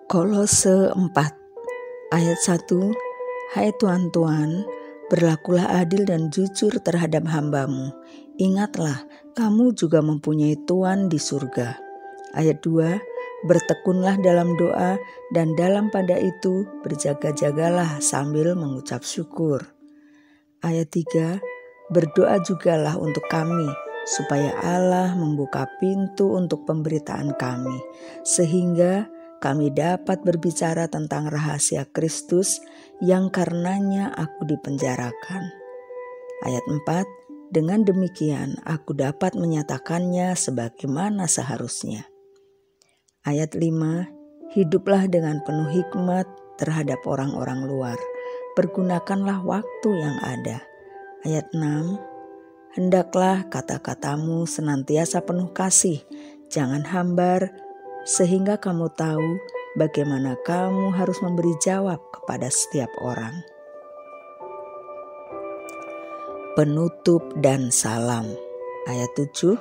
Kolose 4 ayat 1. Hai Tuan-tuan, berlakulah adil dan jujur terhadap hamba-Mu. Ingatlah, kamu juga mempunyai Tuan di surga. Ayat 2. Bertekunlah dalam doa dan dalam pada itu berjaga-jagalah sambil mengucap syukur. Ayat 3. Berdoa jugalah untuk kami, supaya Allah membuka pintu untuk pemberitaan kami, sehingga kami dapat berbicara tentang rahasia Kristus yang karenanya aku dipenjarakan. Ayat 4. Dengan demikian aku dapat menyatakannya sebagaimana seharusnya. Ayat 5. Hiduplah dengan penuh hikmat terhadap orang-orang luar. Pergunakanlah waktu yang ada. Ayat 6. Hendaklah kata-katamu senantiasa penuh kasih, jangan hambar, sehingga kamu tahu bagaimana kamu harus memberi jawab kepada setiap orang. Penutup dan salam. Ayat 7.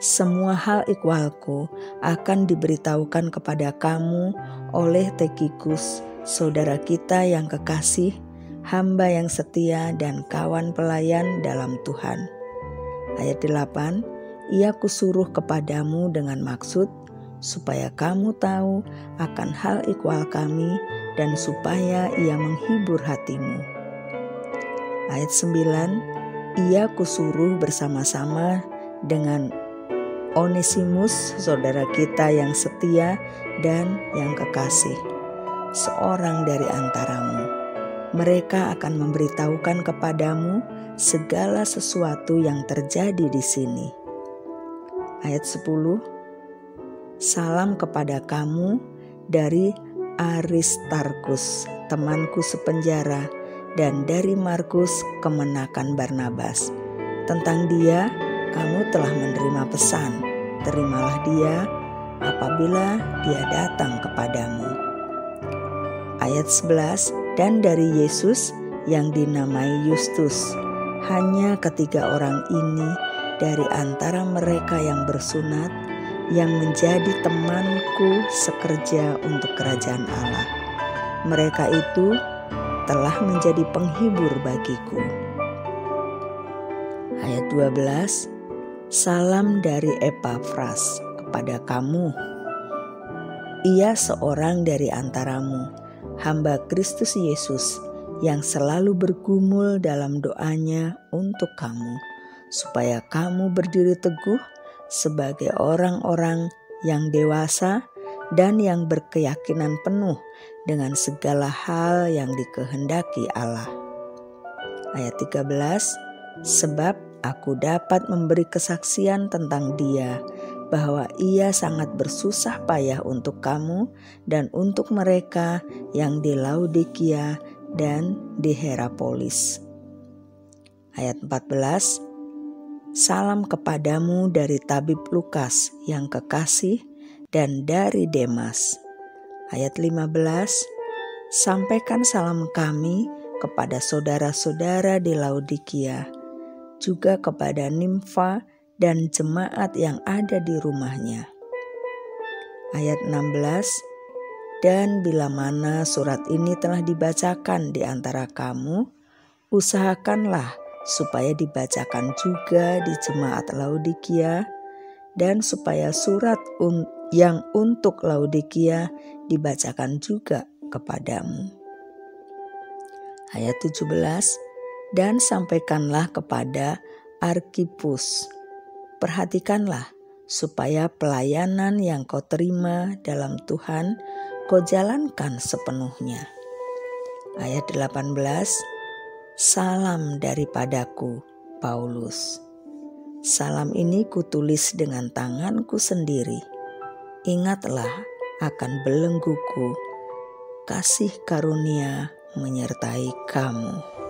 Semua hal ikhwalku akan diberitahukan kepada kamu oleh Tikhikus, saudara kita yang kekasih, hamba yang setia dan kawan pelayan dalam Tuhan. Ayat 8. Ia kusuruh kepadamu dengan maksud supaya kamu tahu akan hal ikhwal kami dan supaya ia menghibur hatimu. Ayat 9. Ia kusuruh bersama-sama dengan Onesimus, saudara kita yang setia dan yang kekasih, seorang dari antaramu. Mereka akan memberitahukan kepadamu segala sesuatu yang terjadi di sini. Ayat 10. Salam kepada kamu dari Aristarkus, temanku sepenjara, dan dari Markus, kemenakan Barnabas. Tentang dia, kamu telah menerima pesan. Terimalah dia apabila dia datang kepadamu. Ayat 11. Dan dari Yesus yang dinamai Yustus, hanya ketiga orang ini dari antara mereka yang bersunat, yang menjadi temanku sekerja untuk kerajaan Allah. Mereka itu telah menjadi penghibur bagiku. Ayat 12. Salam dari Epafras kepada kamu. Ia seorang dari antaramu, hamba Kristus Yesus, yang selalu bergumul dalam doanya untuk kamu, supaya kamu berdiri teguh sebagai orang-orang yang dewasa dan yang berkeyakinan penuh dengan segala hal yang dikehendaki Allah. Ayat 13. Sebab aku dapat memberi kesaksian tentang dia, bahwa ia sangat bersusah payah untuk kamu dan untuk mereka yang di Laodikia dan di Hierapolis. Ayat 14. Salam kepadamu dari tabib Lukas yang kekasih dan dari Demas. Ayat 15. Sampaikan salam kami kepada saudara-saudara di Laodikia, juga kepada Nimfa dan jemaat yang ada di rumahnya. Ayat 16. Dan bila mana surat ini telah dibacakan di antara kamu, usahakanlah supaya dibacakan juga di jemaat Laodikia, dan supaya surat yang untuk Laodikia dibacakan juga kepadamu. Ayat 17. Dan sampaikanlah kepada Arkipus, perhatikanlah supaya pelayanan yang kau terima dalam Tuhan kau jalankan sepenuhnya. Ayat 18. Salam daripadaku, Paulus. Salam ini kutulis dengan tanganku sendiri. Ingatlah akan belengguku. Kasih karunia menyertai kamu.